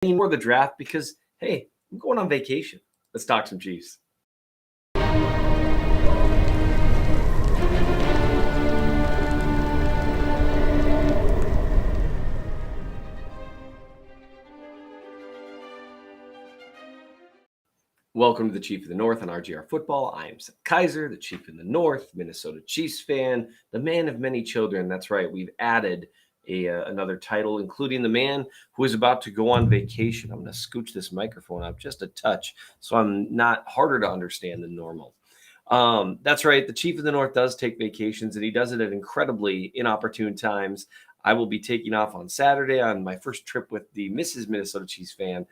more of the draft because, hey, I'm going on vacation. Let's talk some Chiefs. Welcome to the Chief of the North on RGR Football. I am Seth Kaiser, the Chief in the North, Minnesota Chiefs fan, the man of many children. That's right, we've added another title, including the man who is about to go on vacation. I'm going to scooch this microphone up just a touch so I'm not harder to understand than normal. That's right, the Chief of the North does take vacations, and he does it at incredibly inopportune times. I will be taking off on Saturday on my first trip with the Mrs. Minnesota Chiefs fan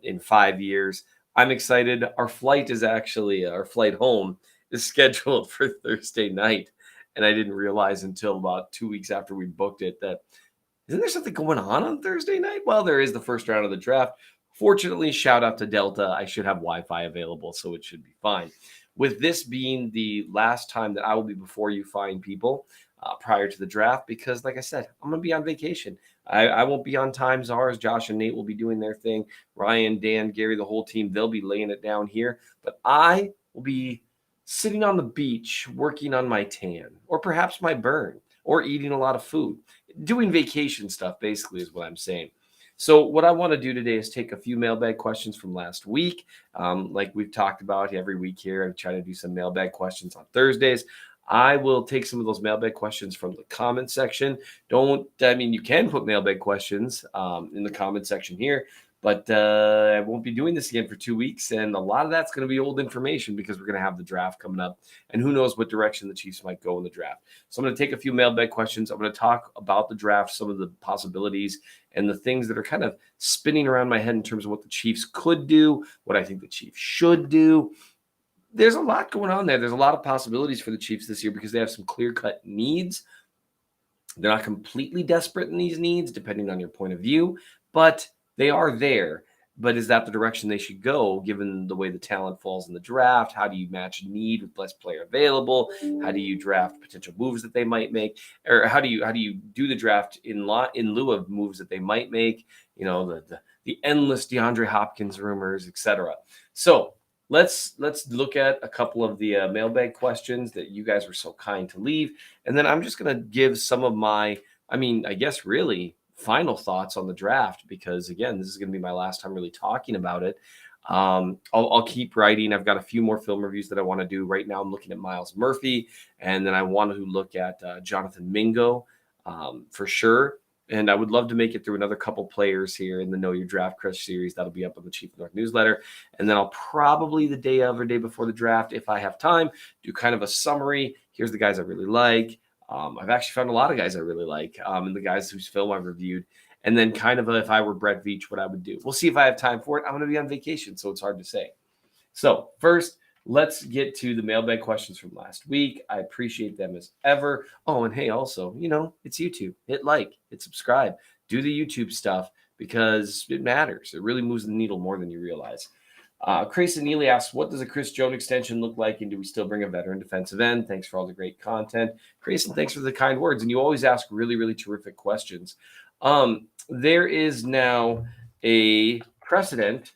in 5 years. I'm excited. Our flight home is scheduled for Thursday night. And I didn't realize until about 2 weeks after we booked it that, isn't there something going on Thursday night? Well, there is the first round of the draft. Fortunately, shout out to Delta. I should have Wi-Fi available, so it should be fine. With this being the last time that I will be before you fine people prior to the draft, because like I said, I'm going to be on vacation. I won't be on time czars. Josh and Nate will be doing their thing. Ryan, Dan, Gary, the whole team, they'll be laying it down here. But I will be sitting on the beach working on my tan or perhaps my burn or eating a lot of food. Doing vacation stuff, basically, is what I'm saying. So what I want to do today is take a few mailbag questions from last week. Like we've talked about every week here, I'm trying to do some mailbag questions on Thursdays. I will take some of those mailbag questions from the comment section. You can put mailbag questions in the comment section here, but I won't be doing this again for 2 weeks. And a lot of that's going to be old information because we're going to have the draft coming up. And who knows what direction the Chiefs might go in the draft. So I'm going to take a few mailbag questions. I'm going to talk about the draft, some of the possibilities, and the things that are kind of spinning around my head in terms of what the Chiefs could do, what I think the Chiefs should do. There's a lot going on there. There's a lot of possibilities for the Chiefs this year because they have some clear-cut needs. They're not completely desperate in these needs, depending on your point of view, but they are there. But is that the direction they should go, given the way the talent falls in the draft? How do you match need with best player available? How do you draft potential moves that they might make? Or how do you do the draft in lieu of moves that they might make? You know, the endless DeAndre Hopkins rumors, etc. So let's look at a couple of the mailbag questions that you guys were so kind to leave. And then I'm just going to give some of my, really final thoughts on the draft, because again, this is going to be my last time really talking about it. I'll keep writing. I've got a few more film reviews that I want to do. Right now I'm looking at Miles Murphy, and then I want to look at Jonathan Mingo for sure. And I would love to make it through another couple players here in the Know Your Draft Crush series. That'll be up on the Chief of North newsletter. And then I'll probably the day of or day before the draft, if I have time, do kind of a summary. Here's the guys I really like. I've actually found a lot of guys I really like, and the guys whose film I've reviewed. And then kind of if I were Brett Veach, what I would do. We'll see if I have time for it. I'm going to be on vacation, so it's hard to say. So first, let's get to the mailbag questions from last week. I appreciate them as ever. Oh, and hey, also, it's YouTube. Hit like, hit subscribe, do the YouTube stuff because it matters. It really moves the needle more than you realize. Grayson Neely asks, what does a Chris Jones extension look like, and do we still bring a veteran defensive end? Thanks for all the great content. Grayson, thanks for the kind words, and you always ask really, really terrific questions. There is now a precedent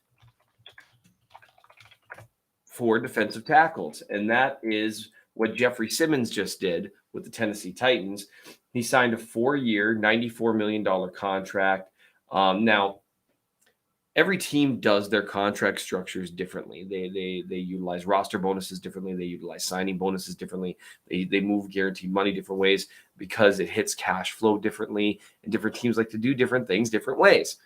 for defensive tackles, and that is what Jeffrey Simmons just did with the Tennessee Titans. He signed a 4-year, $94 million contract. Now, every team does their contract structures differently. They utilize roster bonuses differently. They utilize signing bonuses differently. They move guaranteed money different ways because it hits cash flow differently, and different teams like to do different things different ways.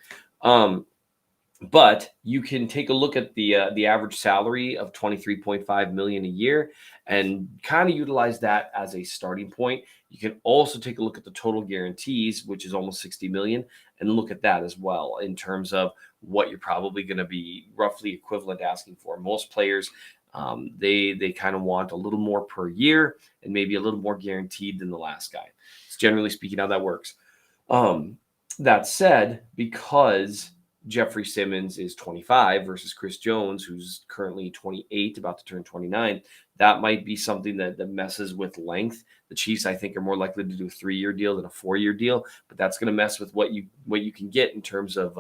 But you can take a look at the average salary of $23.5 million a year and kind of utilize that as a starting point. You can also take a look at the total guarantees, which is almost $60 million, and look at that as well in terms of what you're probably going to be roughly equivalent asking for. Most players, they kind of want a little more per year and maybe a little more guaranteed than the last guy. It's generally speaking how that works. That said, because Jeffrey Simmons is 25 versus Chris Jones, who's currently 28, about to turn 29. That might be something that messes with length. The Chiefs, I think, are more likely to do a 3-year deal than a 4-year deal, but that's going to mess with what you can get in terms of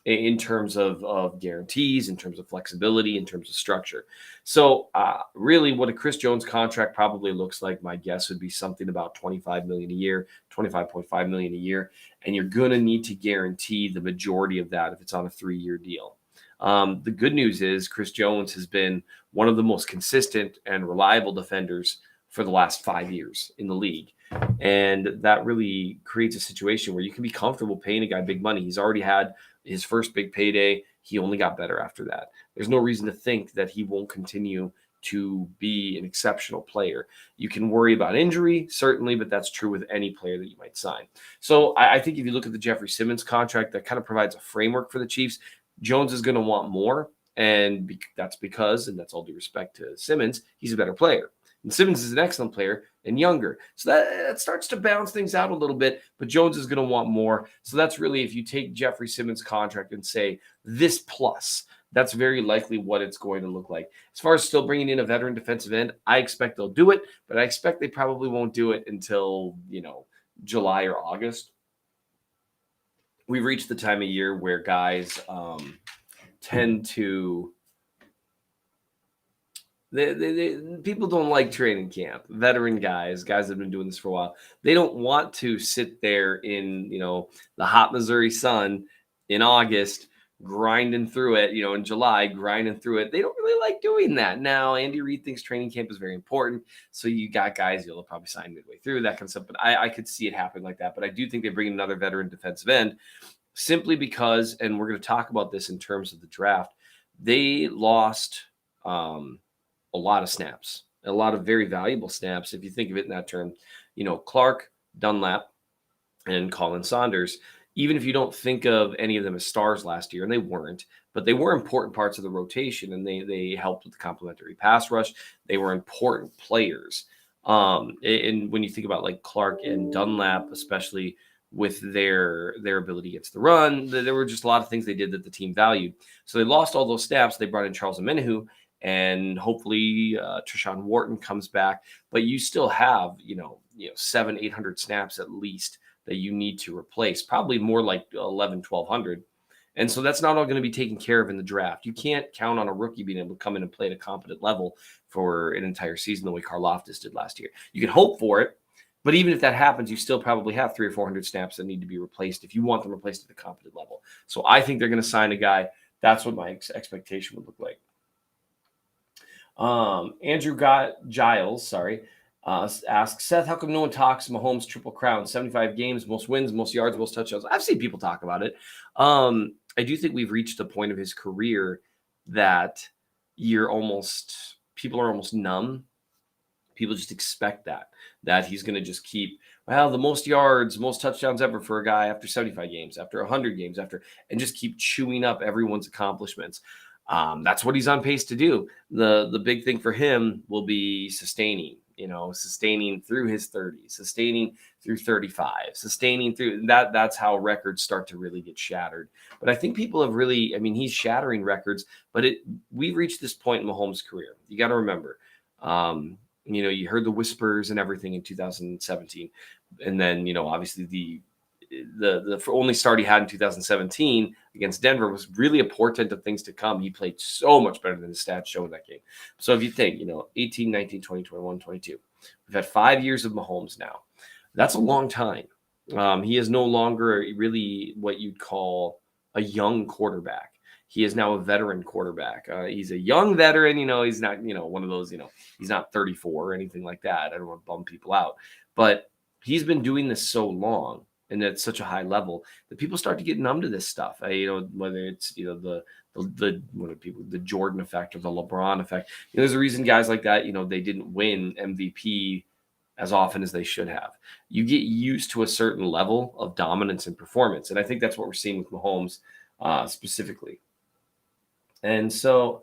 in terms of guarantees, in terms of flexibility, in terms of structure. So really what a Chris Jones contract probably looks like, my guess would be something about 25 million a year, 25.5 million a year. And you're going to need to guarantee the majority of that if it's on a 3-year deal. The good news is Chris Jones has been one of the most consistent and reliable defenders for the last 5 years in the league. And that really creates a situation where you can be comfortable paying a guy big money. He's already had his first big payday. He only got better after that. There's no reason to think that he won't continue to be an exceptional player. You can worry about injury, certainly, but that's true with any player that you might sign. So I think if you look at the Jeffrey Simmons contract, that kind of provides a framework for the Chiefs. Jones is going to want more, and that's because, and that's all due respect to Simmons, he's a better player. And Simmons is an excellent player and younger. So that starts to balance things out a little bit, but Jones is going to want more. So that's really, if you take Jeffrey Simmons' contract and say this plus, that's very likely what it's going to look like. As far as still bringing in a veteran defensive end, I expect they'll do it, but I expect they probably won't do it until, July or August. We've reached the time of year where guys tend to people don't like training camp. Veteran guys that have been doing this for a while, they don't want to sit there in the hot Missouri sun in August grinding through it, in July grinding through it. They don't really like doing that. Now Andy Reid thinks training camp is very important, so you got guys you'll probably sign midway through, that kind of stuff. But I could see it happening like that. But I do think they bring in another veteran defensive end simply because, and we're going to talk about this in terms of the draft, they lost a lot of snaps, a lot of very valuable snaps. If you think of it in that term, Clark, Dunlap, and Colin Saunders, even if you don't think of any of them as stars last year, and they weren't, but they were important parts of the rotation, and they helped with the complementary pass rush. They were important players. And when you think about like Clark and Dunlap, especially with their ability against the run, there were just a lot of things they did that the team valued. So they lost all those snaps. They brought in Charles Omenihu, and hopefully Treshaun Wharton comes back, but you still have 700-800 snaps at least that you need to replace, probably more like 1,100-1,200. And so that's not all going to be taken care of in the draft. You can't count on a rookie being able to come in and play at a competent level for an entire season the way Karlaftis did last year. You can hope for it, but even if that happens, you still probably have 300 or 400 snaps that need to be replaced if you want them replaced at a competent level. So I think they're going to sign a guy. That's what my expectation would look like. Andrew Giles, asks, Seth, how come no one talks Mahomes triple crown, 75 games, most wins, most yards, most touchdowns? I've seen people talk about it. I do think we've reached a point of his career that people are almost numb. People just expect that he's going to just keep, the most yards, most touchdowns ever for a guy after 75 games, after 100 games, and just keep chewing up everyone's accomplishments. That's what he's on pace to do. The big thing for him will be sustaining through his 30s, sustaining through 35, sustaining through that. That's how records start to really get shattered. But I think people have really, he's shattering records, but we've reached this point in Mahomes' career. You got to remember, you heard the whispers and everything in 2017. And then, obviously the only start he had in 2017 against Denver was really a portent of things to come. He played so much better than the stats show in that game. So if you think, 18, 19, 20, 21, 22, we've had 5 years of Mahomes now. That's a long time. He is no longer really what you'd call a young quarterback. He is now a veteran quarterback. He's a young veteran. He's not, one of those, he's not 34 or anything like that. I don't want to bum people out. But he's been doing this so long and at such a high level that people start to get numb to this stuff. Whether it's, the Jordan effect or the LeBron effect. There's a reason guys like that, they didn't win MVP as often as they should have. You get used to a certain level of dominance and performance. And I think that's what we're seeing with Mahomes specifically. And so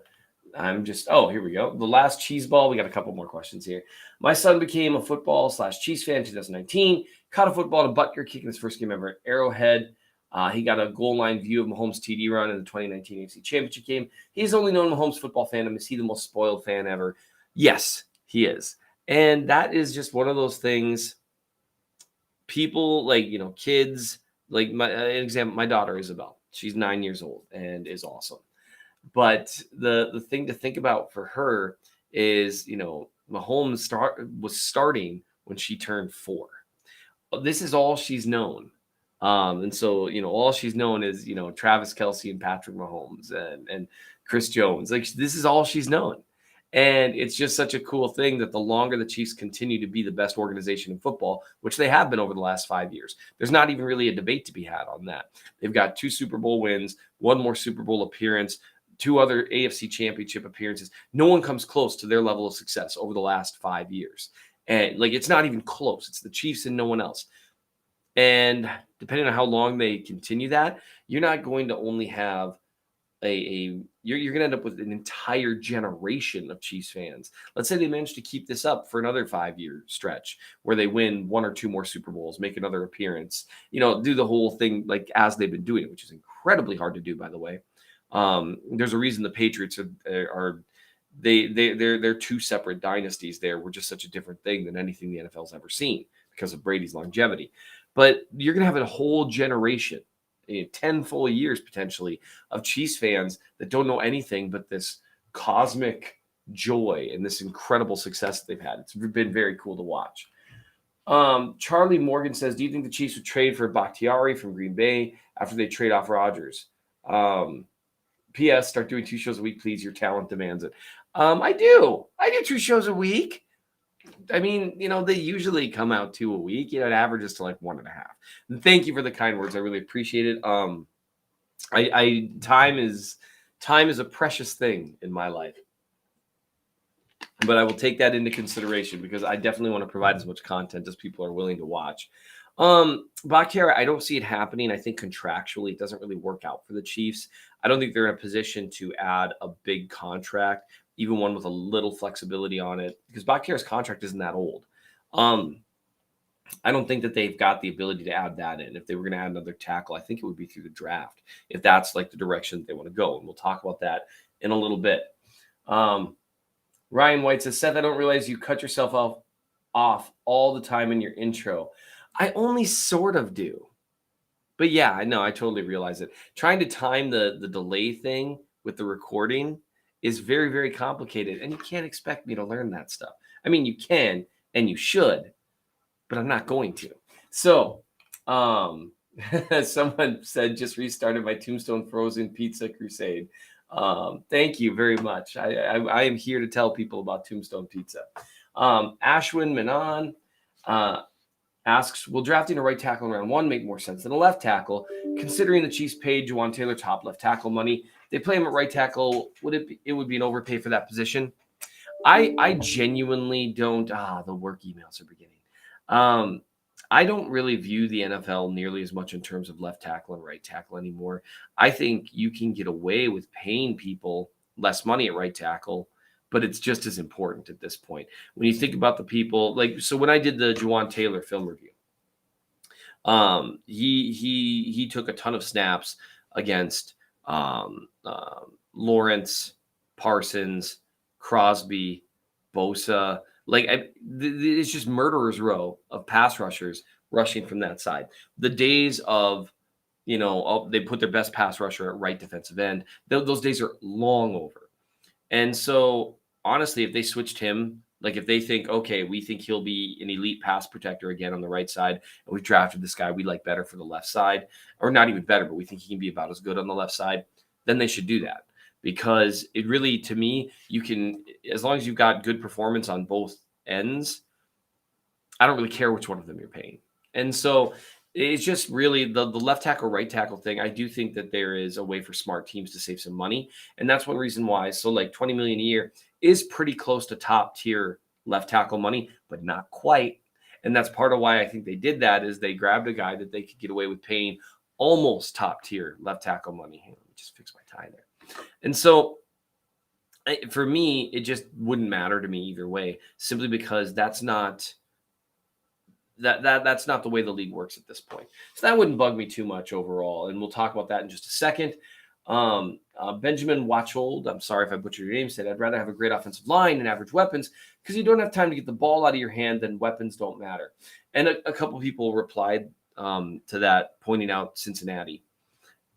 I'm just, here we go. The last cheese ball. We got a couple more questions here. My son became a football/Chiefs fan in 2019. Caught a football to Butker kick in his first game ever at Arrowhead. He got a goal line view of Mahomes' TD run in the 2019 AFC Championship game. He's only known Mahomes football fandom. Is he the most spoiled fan ever? Yes, he is. And that is just one of those things. People kids, like an example, my daughter Isabel. She's 9 years old and is awesome. But the thing to think about for her is, Mahomes was starting when she turned 4. This is all she's known. And so, all she's known is, Travis Kelce and Patrick Mahomes and Chris Jones. Like, this is all she's known. And it's just such a cool thing that the longer the Chiefs continue to be the best organization in football, which they have been over the last 5 years, there's not even really a debate to be had on that. They've got 2 Super Bowl wins, 1 more Super Bowl appearance, 2 other AFC Championship appearances. No one comes close to their level of success over the last 5 years. And it's not even close. It's the Chiefs and no one else. And depending on how long they continue that, you're not going to only have you're going to end up with an entire generation of Chiefs fans. Let's say they manage to keep this up for another 5-year stretch where they win 1 or 2 more Super Bowls, make another appearance, do the whole thing like as they've been doing it, which is incredibly hard to do, by the way. There's a reason the Patriots they're 2 separate dynasties there. We're just such a different thing than anything the NFL's ever seen because of Brady's longevity. But you're going to have a whole generation, 10 full years potentially, of Chiefs fans that don't know anything but this cosmic joy and this incredible success that they've had. It's been very cool to watch. Charlie Morgan says, do you think the Chiefs would trade for Bakhtiari from Green Bay after they trade off Rodgers? P.S. Start doing 2 shows a week, please. Your talent demands it. I do 2 shows a week. I mean, they usually come out 2 a week. It averages to like 1.5. And thank you for the kind words. I really appreciate it. Time is a precious thing in my life, but I will take that into consideration because I definitely want to provide as much content as people are willing to watch. Bakhtiari, I don't see it happening. I think contractually it doesn't really work out for the Chiefs. I don't think they're in a position to add a big contract, even one with a little flexibility on it, because Bakhtiari's contract isn't that old. I don't think that they've got the ability to add that in. If they were going to add another tackle, I think it would be through the draft, if that's like the direction they want to go. And we'll talk about that in a little bit. Ryan White says, Seth, I don't realize you cut yourself off all the time in your intro. I only sort of do. But yeah, I know. I totally realize it. Trying to time the delay thing with the recording is very, very complicated. And you can't expect me to learn that stuff. I mean, you can and you should, but I'm not going to. So someone said, just restarted my Tombstone Frozen Pizza Crusade. Thank you very much. I am here to tell people about Tombstone Pizza. Ashwin Menon asks, will drafting a right tackle in round 1 make more sense than a left tackle? Considering the Chiefs paid Juwan Taylor top left tackle money, they play him at right tackle. It would be an overpay for that position? I genuinely don't. The work emails are beginning. I don't really view the NFL nearly as much in terms of left tackle and right tackle anymore. I think you can get away with paying people less money at right tackle, but it's just as important at this point. When you think about the people, so when I did the Juwan Taylor film review, he took a ton of snaps against Lawrence, Parsons, Crosby, Bosa. It's just murderer's row of pass rushers rushing from that side. The days of, they put their best pass rusher at right defensive end, those days are long over. And so, honestly, if they switched him, if they think, okay, we think he'll be an elite pass protector again on the right side, and we drafted this guy we like better for the left side, or not even better, but we think he can be about as good on the left side, then they should do that. Because it really, to me, you can, as long as you've got good performance on both ends, I don't really care which one of them you're paying. And so it's just really the left tackle, right tackle thing. I do think that there is a way for smart teams to save some money. And that's one reason why. So $20 million a year is pretty close to top tier left tackle money, but not quite. And that's part of why I think they did that, is they grabbed a guy that they could get away with paying almost top tier left tackle money. Let me just fix my tie there. And so for me, it just wouldn't matter to me either way, simply because that's not the way the league works at this point. So that wouldn't bug me too much overall. And we'll talk about that in just a second. Benjamin Watchold, I'm sorry if I butchered your name, said, I'd rather have a great offensive line and average weapons because you don't have time to get the ball out of your hand, then weapons don't matter. And a couple people replied to that, pointing out Cincinnati.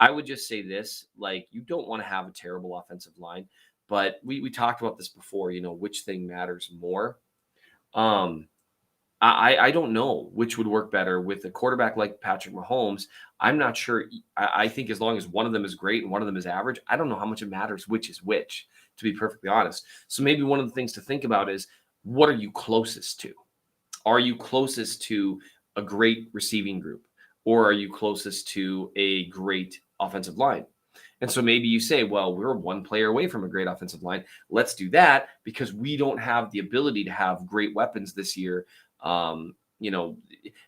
I would just say this, like, you don't want to have a terrible offensive line, but we talked about this before, which thing matters more. Um, I don't know which would work better with a quarterback like Patrick Mahomes. I'm not sure. I think as long as one of them is great and one of them is average, I don't know how much it matters which is which, to be perfectly honest. So maybe one of the things to think about is, what are you closest to? Are you closest to a great receiving group, or are you closest to a great offensive line? And so maybe you say, well, we're one player away from a great offensive line. Let's do that because we don't have the ability to have great weapons this year. Um, you know,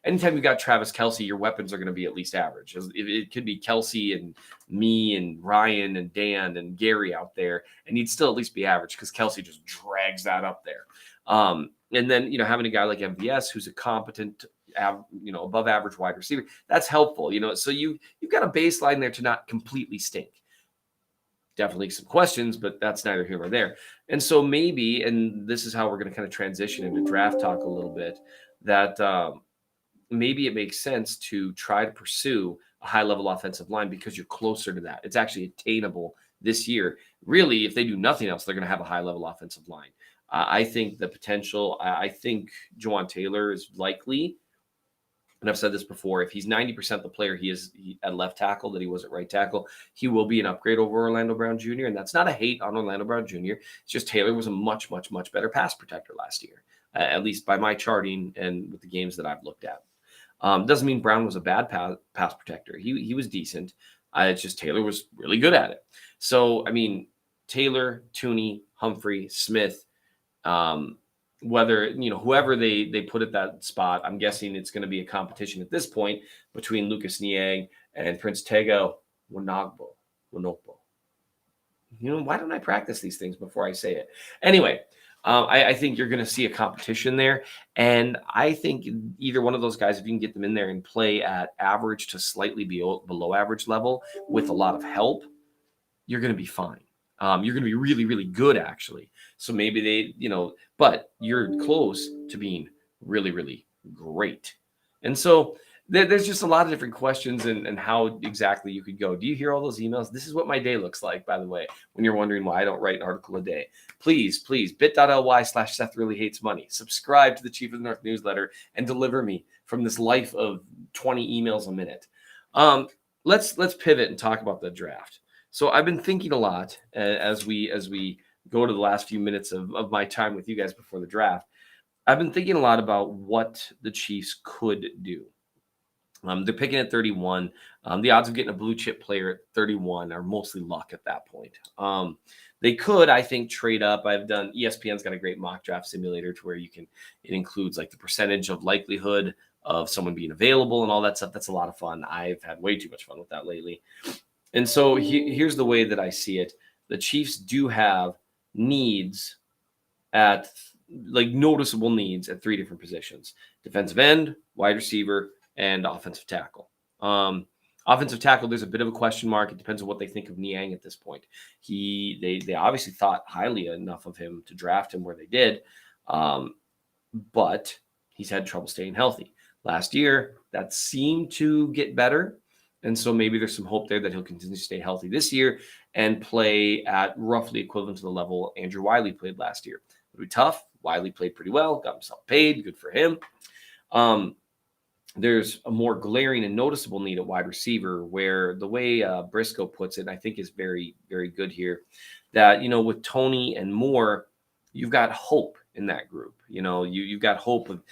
Anytime you got Travis Kelce, your weapons are going to be at least average. It could be Kelce and me and Ryan and Dan and Gary out there, and he'd still at least be average because Kelce just drags that up there. And then, having a guy like MVS who's a competent, above average wide receiver, that's helpful. So you've got a baseline there to not completely stink. Definitely some questions, but that's neither here nor there. And so maybe, and this is how we're going to kind of transition into draft talk a little bit, that maybe it makes sense to try to pursue a high level offensive line because you're closer to that. It's actually attainable this year. Really, if they do nothing else, they're going to have a high level offensive line. I think the potential, I think Jawaan Taylor is likely. And I've said this before, if he's 90% the player he is at left tackle that he was at right tackle, he will be an upgrade over Orlando Brown Jr. And that's not a hate on Orlando Brown Jr. It's just Taylor was a much, much, much better pass protector last year, at least by my charting and with the games that I've looked at. Doesn't mean Brown was a bad pass protector. He was decent. It's just Taylor was really good at it. So, Taylor, Tooney, Humphrey, Smith, whether, whoever they put at that spot, I'm guessing it's going to be a competition at this point between Lucas Niang and Prince Tega Wanogbo. Why don't I practice these things before I say it? Anyway, I think you're going to see a competition there. And I think either one of those guys, if you can get them in there and play at average to slightly below average level with a lot of help, you're going to be fine. You're going to be really, really good, actually. So maybe but you're close to being really, really great. And so there's just a lot of different questions and how exactly you could go. Do you hear all those emails? This is what my day looks like, by the way, when you're wondering why I don't write an article a day. Please, bit.ly/Seth Really Hates Money. Subscribe to the Chief of the North newsletter and deliver me from this life of 20 emails a minute. Let's pivot and talk about the draft. So I've been thinking a lot as we go to the last few minutes of my time with you guys before the draft. I've been thinking a lot about what the Chiefs could do. They're picking at 31. The odds of getting a blue chip player at 31 are mostly luck at that point. They could, I think, trade up. ESPN's got a great mock draft simulator to where it includes like the percentage of likelihood of someone being available and all that stuff. That's a lot of fun. I've had way too much fun with that lately. And so here's the way that I see it. The Chiefs do have needs noticeable needs at three different positions: defensive end, wide receiver, and offensive tackle. Offensive tackle, there's a bit of a question mark. It depends on what they think of Niang at this point. They obviously thought highly enough of him to draft him where they did, but he's had trouble staying healthy. Last year, that seemed to get better. And so maybe there's some hope there that he'll continue to stay healthy this year and play at roughly equivalent to the level Andrew Wiley played last year. It'll be tough. Wiley played pretty well, got himself paid. Good for him. There's a more glaring and noticeable need at wide receiver where the way Briscoe puts it, I think is very, very good here, that, with Tony and Moore, you've got hope in that group. You've got hope of,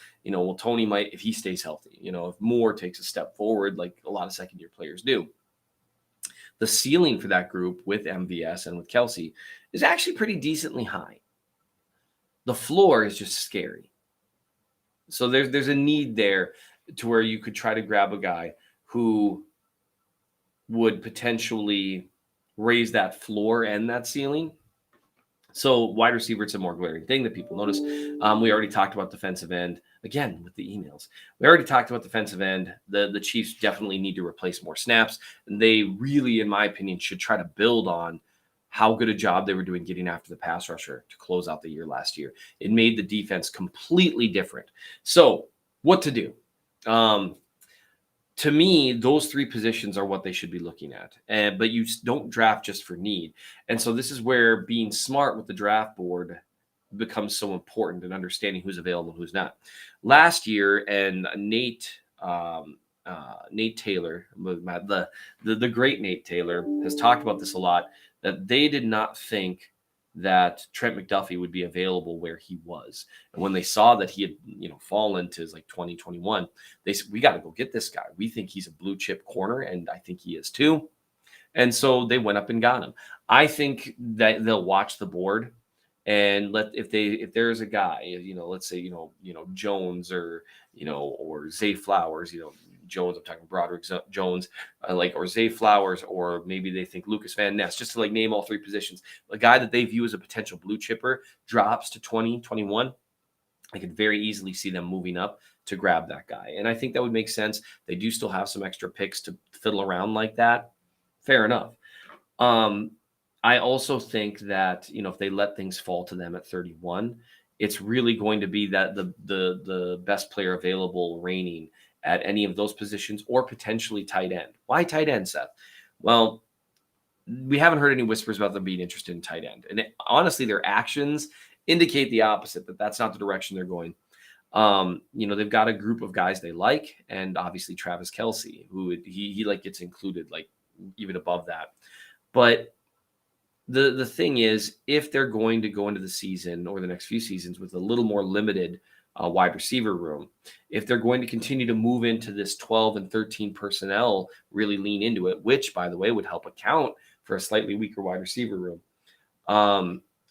Tony might, if he stays healthy, if Moore takes a step forward, like a lot of second-year players do. The ceiling for that group with MVS and with Kelce is actually pretty decently high. The floor is just scary. So there's a need there to where you could try to grab a guy who would potentially raise that floor and that ceiling. So wide receiver, it's a more glaring thing that people notice. We already talked about defensive end. Again, with the emails. We already talked about defensive end. The Chiefs definitely need to replace more snaps. And they really, in my opinion, should try to build on how good a job they were doing getting after the pass rusher to close out the year last year. It made the defense completely different. So what to do? To to me, those three positions are what they should be looking at. But you don't draft just for need. And so this is where being smart with the draft board becomes so important and understanding who's available and who's not. Last year, and Nate Taylor, the great Nate Taylor, has talked about this a lot, that they did not think that Trent McDuffie would be available where he was. And when they saw that he had, fallen to like 2021, they said, we got to go get this guy. We think he's a blue chip corner, and I think he is too. And so they went up and got him. I think that they'll watch the board and if there's a guy, let's say, Jones or Zay Flowers, Jones, I'm talking Broderick Jones, or Zay Flowers, or maybe they think Lucas Van Ness, just to name all three positions. A guy that they view as a potential blue chipper drops to 2021. I could very easily see them moving up to grab that guy. And I think that would make sense. They do still have some extra picks to fiddle around like that. Fair enough. I also think that, if they let things fall to them at 31, it's really going to be that the best player available reigning at any of those positions, or potentially tight end. Why tight end, Seth? Well, we haven't heard any whispers about them being interested in tight end. And honestly, their actions indicate the opposite, that that's not the direction they're going. They've got a group of guys they like, and obviously Travis Kelce, who he gets included even above that. But the thing is, if they're going to go into the season or the next few seasons with a little more limited wide receiver room, if they're going to continue to move into this 12 and 13 personnel, really lean into it, which, by the way, would help account for a slightly weaker wide receiver room.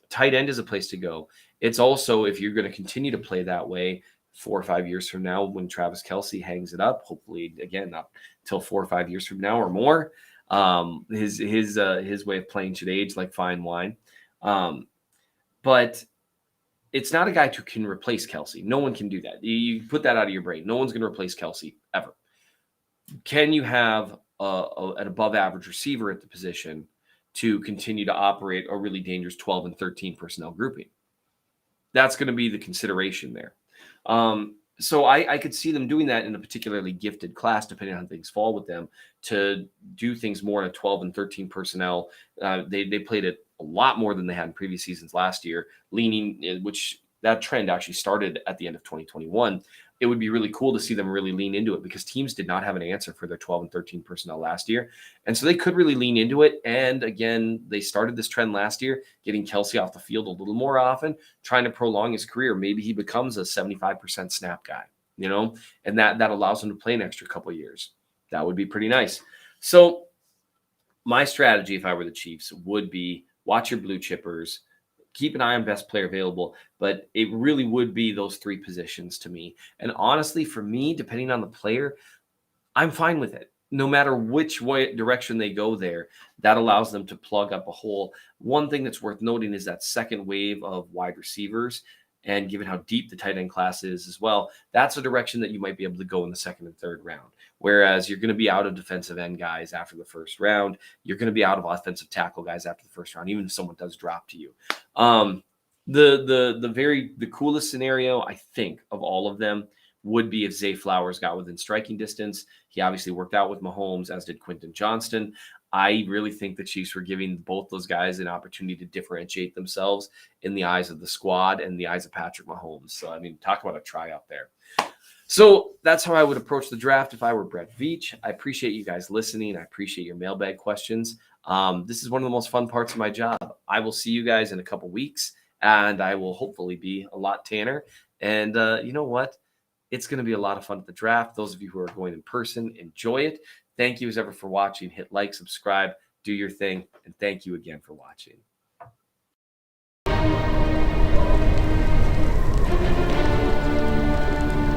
Tight end is a place to go. It's also, if you're going to continue to play that way 4 or 5 years from now, when Travis Kelce hangs it up, hopefully, again, not until 4 or 5 years from now or more, his way of playing should age like fine wine. But it's not a guy who can replace Kelce. No one can do that. You put that out of your brain. No one's going to replace Kelce ever. Can you have an above average receiver at the position to continue to operate a really dangerous 12 and 13 personnel grouping? That's going to be the consideration there. So I could see them doing that in a particularly gifted class, depending on how things fall with them, to do things more in a 12 and 13 personnel. They played it a lot more than they had in previous seasons last year, which that trend actually started at the end of 2021. It would be really cool to see them really lean into it, because teams did not have an answer for their 12 and 13 personnel last year. And so they could really lean into it. And again, they started this trend last year, getting Kelce off the field a little more often, trying to prolong his career. Maybe he becomes a 75% snap guy, and that allows him to play an extra couple of years. That would be pretty nice. So my strategy, if I were the Chiefs, would be watch your blue chippers, keep an eye on best player available, but it really would be those three positions to me. And honestly, for me, depending on the player, I'm fine with it. No matter which direction they go there, that allows them to plug up a hole. One thing that's worth noting is that second wave of wide receivers, and given how deep the tight end class is as well, that's a direction that you might be able to go in the second and third round. Whereas you're going to be out of defensive end guys after the first round. You're going to be out of offensive tackle guys after the first round, even if someone does drop to you. The coolest scenario, I think, of all of them would be if Zay Flowers got within striking distance. He obviously worked out with Mahomes, as did Quentin Johnston. I really think the Chiefs were giving both those guys an opportunity to differentiate themselves in the eyes of the squad and the eyes of Patrick Mahomes. So, talk about a tryout there. So that's how I would approach the draft if I were Brett Veach. I appreciate you guys listening. I appreciate your mailbag questions. This is one of the most fun parts of my job. I will see you guys in a couple weeks, and I will hopefully be a lot tanner. And you know what? It's going to be a lot of fun at the draft. Those of you who are going in person, enjoy it. Thank you as ever for watching. Hit like, subscribe, do your thing, and thank you again for watching.